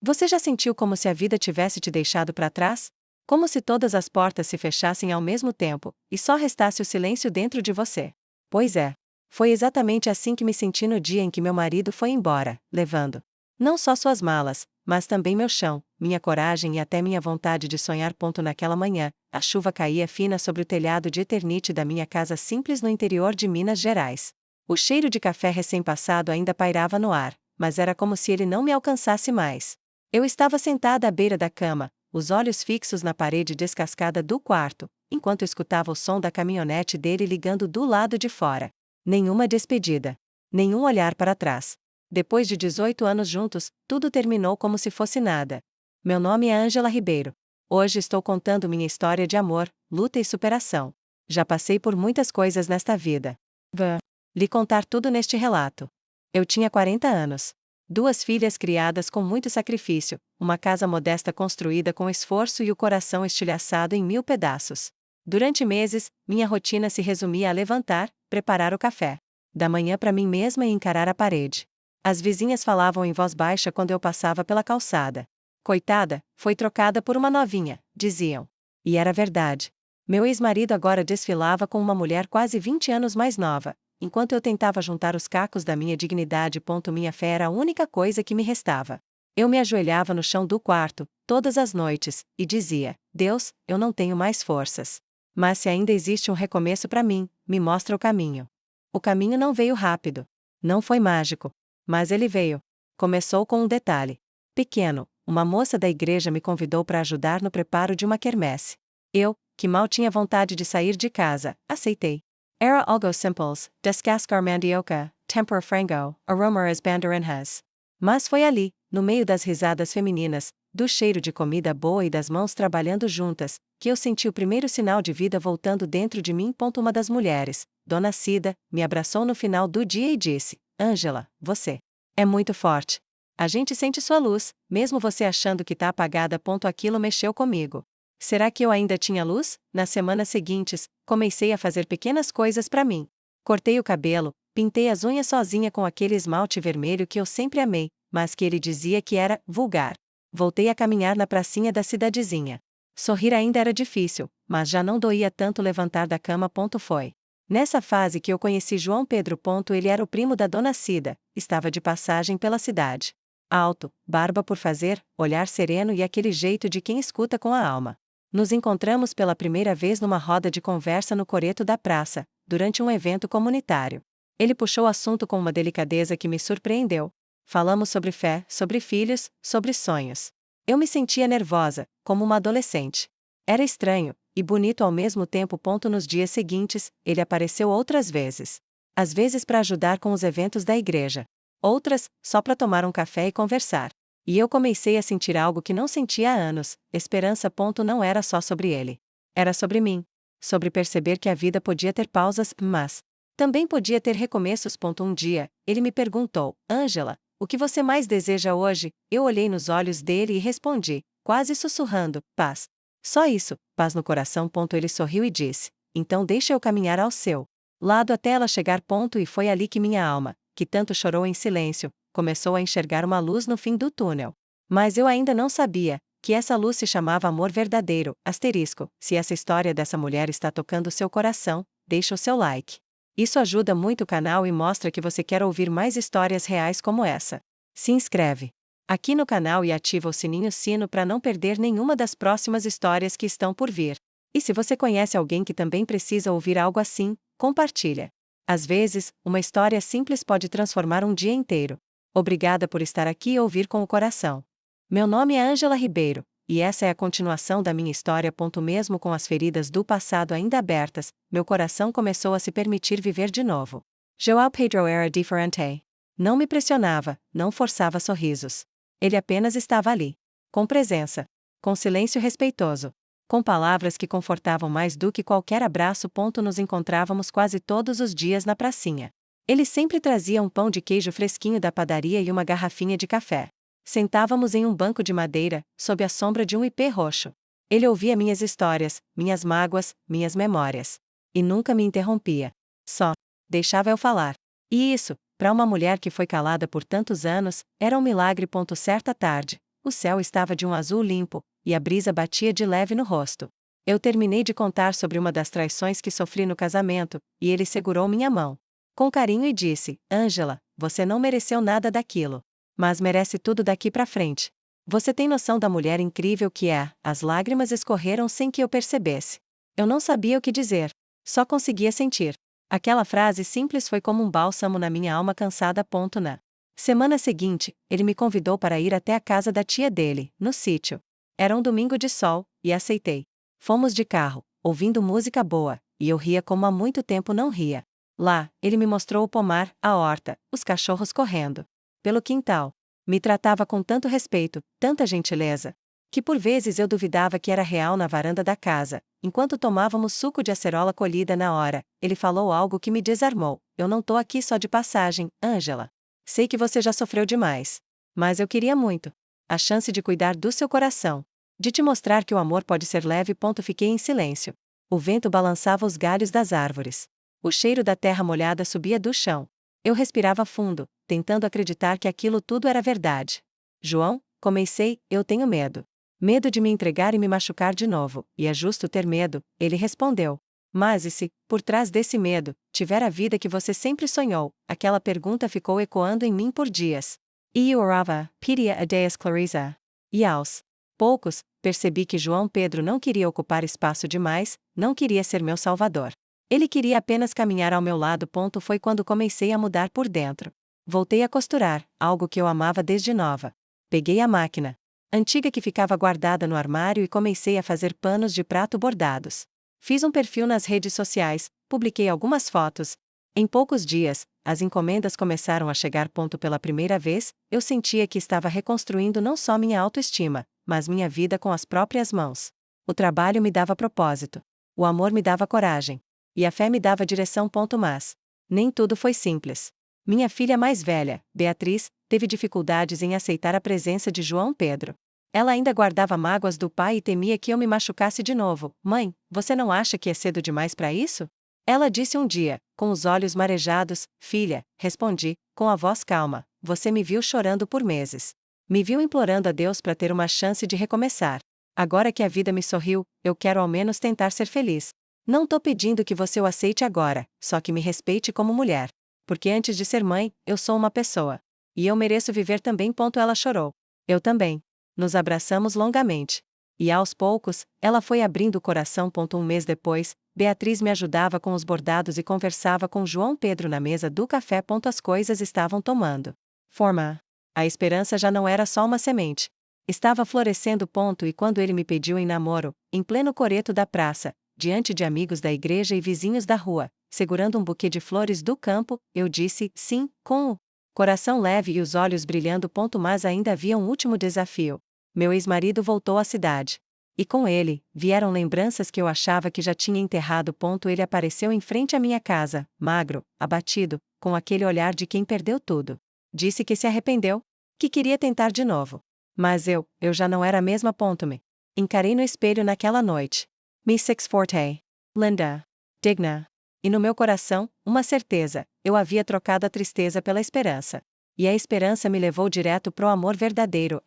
Você já sentiu como se a vida tivesse te deixado para trás? Como se todas as portas se fechassem ao mesmo tempo, e só restasse o silêncio dentro de você? Pois é. Foi exatamente assim que me senti no dia em que meu marido foi embora, levando não só suas malas, mas também meu chão, minha coragem e até minha vontade de sonhar. Naquela manhã, a chuva caía fina sobre o telhado de Eternite da minha casa simples no interior de Minas Gerais. O cheiro de café recém-passado ainda pairava no ar, mas era como se ele não me alcançasse mais. Eu estava sentada à beira da cama, os olhos fixos na parede descascada do quarto, enquanto escutava o som da caminhonete dele ligando do lado de fora. Nenhuma despedida. Nenhum olhar para trás. Depois de 18 anos juntos, tudo terminou como se fosse nada. Meu nome é Ângela Ribeiro. Hoje estou contando minha história de amor, luta e superação. Já passei por muitas coisas nesta vida. Vou lhe contar tudo neste relato. Eu tinha 40 anos. 2 filhas criadas com muito sacrifício, uma casa modesta construída com esforço e o coração estilhaçado em 1000 pedaços. Durante meses, minha rotina se resumia a levantar, preparar o café da manhã para mim mesma e encarar a parede. As vizinhas falavam em voz baixa quando eu passava pela calçada. Coitada, foi trocada por uma novinha, diziam. E era verdade. Meu ex-marido agora desfilava com uma mulher quase 20 anos mais nova, enquanto eu tentava juntar os cacos da minha dignidade. Minha fé era a única coisa que me restava. Eu me ajoelhava no chão do quarto, todas as noites, e dizia: Deus, eu não tenho mais forças. Mas se ainda existe um recomeço para mim, me mostra o caminho. O caminho não veio rápido. Não foi mágico. Mas ele veio. Começou com um detalhe. Pequeno, uma moça da igreja me convidou para ajudar no preparo de uma quermesse. Eu, que mal tinha vontade de sair de casa, aceitei. Era algo simples, descascar mandioca, tempura frango, arrumar as banderinhas. Mas foi ali, no meio das risadas femininas, do cheiro de comida boa e das mãos trabalhando juntas, que eu senti o primeiro sinal de vida voltando dentro de mim. Uma das mulheres, Dona Cida, me abraçou no final do dia e disse: Ângela, você é muito forte. A gente sente sua luz, mesmo você achando que tá apagada. Aquilo mexeu comigo. Será que eu ainda tinha luz? Nas semanas seguintes, comecei a fazer pequenas coisas para mim. Cortei o cabelo, pintei as unhas sozinha com aquele esmalte vermelho que eu sempre amei, mas que ele dizia que era vulgar. Voltei a caminhar na pracinha da cidadezinha. Sorrir ainda era difícil, mas já não doía tanto levantar da cama. Foi nessa fase que eu conheci João Pedro. Ele era o primo da Dona Cida, estava de passagem pela cidade. Alto, barba por fazer, olhar sereno e aquele jeito de quem escuta com a alma. Nos encontramos pela primeira vez numa roda de conversa no coreto da praça, durante um evento comunitário. Ele puxou o assunto com uma delicadeza que me surpreendeu. Falamos sobre fé, sobre filhos, sobre sonhos. Eu me sentia nervosa, como uma adolescente. Era estranho, e bonito ao mesmo tempo. Nos dias seguintes, ele apareceu outras vezes. Às vezes para ajudar com os eventos da igreja. Outras, só para tomar um café e conversar. E eu comecei a sentir algo que não sentia há anos: esperança. Não era só sobre ele. Era sobre mim. Sobre perceber que a vida podia ter pausas, mas também podia ter recomeços. Um dia, ele me perguntou: Ângela, o que você mais deseja hoje? Eu olhei nos olhos dele e respondi, quase sussurrando: paz. Só isso, paz no coração. Ele sorriu e disse: então deixa eu caminhar ao seu lado até ela chegar. E foi ali que minha alma, que tanto chorou em silêncio, começou a enxergar uma luz no fim do túnel. Mas eu ainda não sabia que essa luz se chamava amor verdadeiro. Se essa história dessa mulher está tocando seu coração, deixa o seu like. Isso ajuda muito o canal e mostra que você quer ouvir mais histórias reais como essa. Se inscreve aqui no canal e ativa o sino para não perder nenhuma das próximas histórias que estão por vir. E se você conhece alguém que também precisa ouvir algo assim, compartilha. Às vezes, uma história simples pode transformar um dia inteiro. Obrigada por estar aqui e ouvir com o coração. Meu nome é Ângela Ribeiro, e essa é a continuação da minha história. Mesmo com as feridas do passado ainda abertas, meu coração começou a se permitir viver de novo. João Pedro era diferente. Não me pressionava, não forçava sorrisos. Ele apenas estava ali. Com presença. Com silêncio respeitoso. Com palavras que confortavam mais do que qualquer abraço. Nos encontrávamos quase todos os dias na pracinha. Ele sempre trazia um pão de queijo fresquinho da padaria e uma garrafinha de café. Sentávamos em um banco de madeira, sob a sombra de um ipê roxo. Ele ouvia minhas histórias, minhas mágoas, minhas memórias. E nunca me interrompia. Só deixava eu falar. E isso, para uma mulher que foi calada por tantos anos, era um milagre. Certa tarde, o céu estava de um azul limpo, e a brisa batia de leve no rosto. Eu terminei de contar sobre uma das traições que sofri no casamento, e ele segurou minha mão com carinho e disse: Ângela, você não mereceu nada daquilo. Mas merece tudo daqui pra frente. Você tem noção da mulher incrível que é? As lágrimas escorreram sem que eu percebesse. Eu não sabia o que dizer. Só conseguia sentir. Aquela frase simples foi como um bálsamo na minha alma cansada. Na semana seguinte, ele me convidou para ir até a casa da tia dele, no sítio. Era um domingo de sol, e aceitei. Fomos de carro, ouvindo música boa, e eu ria como há muito tempo não ria. Lá, ele me mostrou o pomar, a horta, os cachorros correndo pelo quintal. Me tratava com tanto respeito, tanta gentileza, que por vezes eu duvidava que era real. Na varanda da casa, enquanto tomávamos suco de acerola colhida na hora, ele falou algo que me desarmou: eu não tô aqui só de passagem, Ângela. Sei que você já sofreu demais. Mas eu queria muito a chance de cuidar do seu coração, de te mostrar que o amor pode ser leve. Fiquei em silêncio. O vento balançava os galhos das árvores. O cheiro da terra molhada subia do chão. Eu respirava fundo, tentando acreditar que aquilo tudo era verdade. João, comecei, eu tenho medo. Medo de me entregar e me machucar de novo, e é justo ter medo, ele respondeu. Mas e se, por trás desse medo, tiver a vida que você sempre sonhou? Aquela pergunta ficou ecoando em mim por dias. E orava, pedia a Deus Clarissa. E aos poucos, percebi que João Pedro não queria ocupar espaço demais, não queria ser meu salvador. Ele queria apenas caminhar ao meu lado. Foi quando comecei a mudar por dentro. Voltei a costurar, algo que eu amava desde nova. Peguei a máquina antiga que ficava guardada no armário e comecei a fazer panos de prato bordados. Fiz um perfil nas redes sociais, publiquei algumas fotos. Em poucos dias, as encomendas começaram a chegar. Pela primeira vez, eu sentia que estava reconstruindo não só minha autoestima, mas minha vida com as próprias mãos. O trabalho me dava propósito. O amor me dava coragem. E a fé me dava direção. Mas nem tudo foi simples. Minha filha mais velha, Beatriz, teve dificuldades em aceitar a presença de João Pedro. Ela ainda guardava mágoas do pai e temia que eu me machucasse de novo. Mãe, você não acha que é cedo demais para isso? Ela disse um dia, com os olhos marejados. Filha, respondi, com a voz calma, você me viu chorando por meses. Me viu implorando a Deus para ter uma chance de recomeçar. Agora que a vida me sorriu, eu quero ao menos tentar ser feliz. Não tô pedindo que você o aceite agora, só que me respeite como mulher. Porque antes de ser mãe, eu sou uma pessoa. E eu mereço viver também. Ela chorou. Eu também. Nos abraçamos longamente. E aos poucos, ela foi abrindo o coração. Um mês depois, Beatriz me ajudava com os bordados e conversava com João Pedro na mesa do café. As coisas estavam tomando forma. A esperança já não era só uma semente. Estava florescendo. E quando ele me pediu em namoro, em pleno coreto da praça, diante de amigos da igreja e vizinhos da rua, segurando um buquê de flores do campo, eu disse sim, com o coração leve e os olhos brilhando. Mas ainda havia um último desafio. Meu ex-marido voltou à cidade. E com ele, vieram lembranças que eu achava que já tinha enterrado. Ele apareceu em frente à minha casa, magro, abatido, com aquele olhar de quem perdeu tudo. Disse que se arrependeu, que queria tentar de novo. Mas eu já não era a mesma. Me encarei no espelho naquela noite. Me six forte. Linda. Digna. E no meu coração, uma certeza: eu havia trocado a tristeza pela esperança. E a esperança me levou direto pro amor verdadeiro.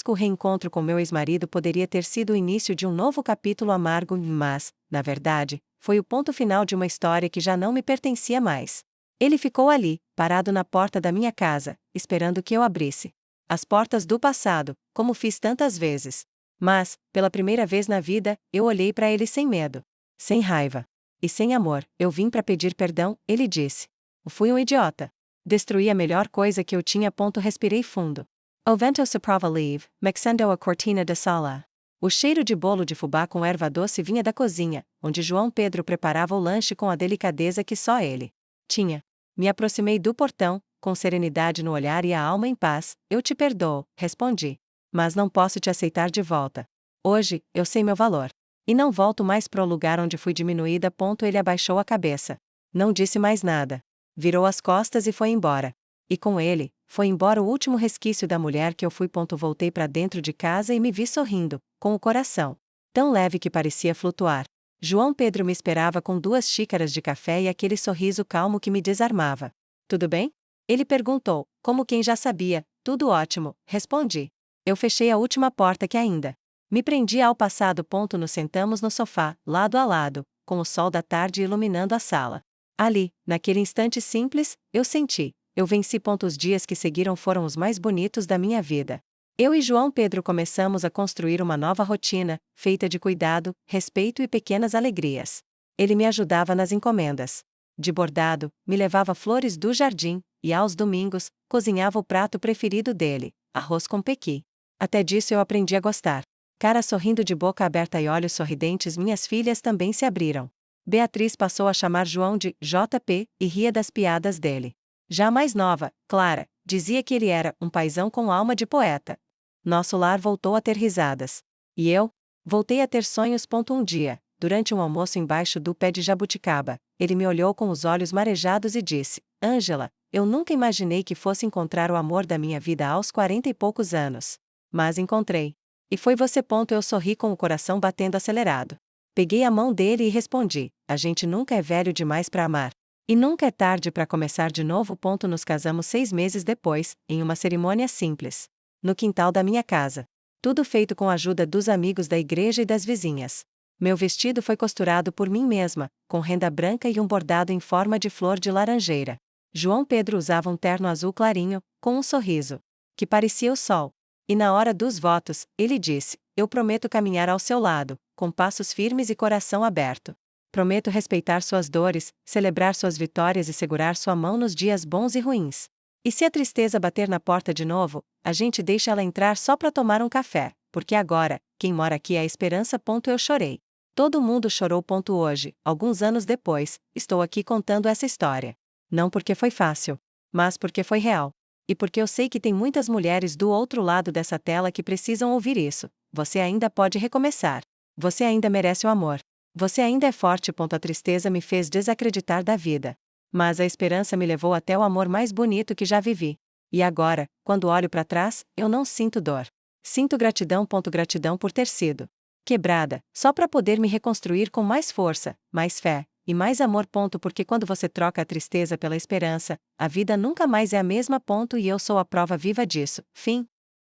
O reencontro com meu ex-marido poderia ter sido o início de um novo capítulo amargo, mas, na verdade, foi o ponto final de uma história que já não me pertencia mais. Ele ficou ali, parado na porta da minha casa, esperando que eu abrisse as portas do passado, como fiz tantas vezes. Mas, pela primeira vez na vida, eu olhei para ele sem medo, sem raiva e sem amor. Eu vim para pedir perdão, ele disse. Fui um idiota. Destruí a melhor coisa que eu tinha. Respirei fundo. O vento soprava leve, mexendo a cortina da sala. O cheiro de bolo de fubá com erva doce vinha da cozinha, onde João Pedro preparava o lanche com a delicadeza que só ele tinha. Me aproximei do portão, com serenidade no olhar e a alma em paz. Eu te perdoo, respondi. Mas não posso te aceitar de volta. Hoje, eu sei meu valor. E não volto mais pro lugar onde fui diminuída. Ele abaixou a cabeça. Não disse mais nada. Virou as costas e foi embora. E com ele, foi embora o último resquício da mulher que eu fui. Voltei para dentro de casa e me vi sorrindo, com o coração tão leve que parecia flutuar. João Pedro me esperava com 2 xícaras de café e aquele sorriso calmo que me desarmava. Tudo bem? Ele perguntou, como quem já sabia. Tudo ótimo, respondi. Eu fechei a última porta que ainda me prendia ao passado. Nos sentamos no sofá, lado a lado, com o sol da tarde iluminando a sala. Ali, naquele instante simples, eu venci. Os dias que seguiram foram os mais bonitos da minha vida. Eu e João Pedro começamos a construir uma nova rotina, feita de cuidado, respeito e pequenas alegrias. Ele me ajudava nas encomendas de bordado, me levava flores do jardim, e aos domingos, cozinhava o prato preferido dele, arroz com pequi. Até disso eu aprendi a gostar. Cara sorrindo de boca aberta e olhos sorridentes, minhas filhas também se abriram. Beatriz passou a chamar João de JP e ria das piadas dele. Já a mais nova, Clara, dizia que ele era um paizão com alma de poeta. Nosso lar voltou a ter risadas. E eu? Voltei a ter sonhos. Um dia, durante um almoço embaixo do pé de jabuticaba, ele me olhou com os olhos marejados e disse: Ângela, eu nunca imaginei que fosse encontrar o amor da minha vida aos 40 e poucos anos. Mas encontrei. E foi você. Eu sorri com o coração batendo acelerado. Peguei a mão dele e respondi: a gente nunca é velho demais para amar. E nunca é tarde para começar de novo. Nos casamos 6 meses depois, em uma cerimônia simples. No quintal da minha casa. Tudo feito com a ajuda dos amigos da igreja e das vizinhas. Meu vestido foi costurado por mim mesma, com renda branca e um bordado em forma de flor de laranjeira. João Pedro usava um terno azul clarinho, com um sorriso que parecia o sol. E na hora dos votos, ele disse: eu prometo caminhar ao seu lado, com passos firmes e coração aberto. Prometo respeitar suas dores, celebrar suas vitórias e segurar sua mão nos dias bons e ruins. E se a tristeza bater na porta de novo, a gente deixa ela entrar só para tomar um café, porque agora, quem mora aqui é a esperança. Eu chorei. Todo mundo chorou. Hoje, alguns anos depois, estou aqui contando essa história. Não porque foi fácil, mas porque foi real. E porque eu sei que tem muitas mulheres do outro lado dessa tela que precisam ouvir isso. Você ainda pode recomeçar. Você ainda merece o amor. Você ainda é forte. A tristeza me fez desacreditar da vida. Mas a esperança me levou até o amor mais bonito que já vivi. E agora, quando olho para trás, eu não sinto dor. Sinto gratidão. Gratidão por ter sido quebrada, só para poder me reconstruir com mais força, mais fé e mais amor. Porque quando você troca a tristeza pela esperança, a vida nunca mais é a mesma. E eu sou a prova viva disso. Fim.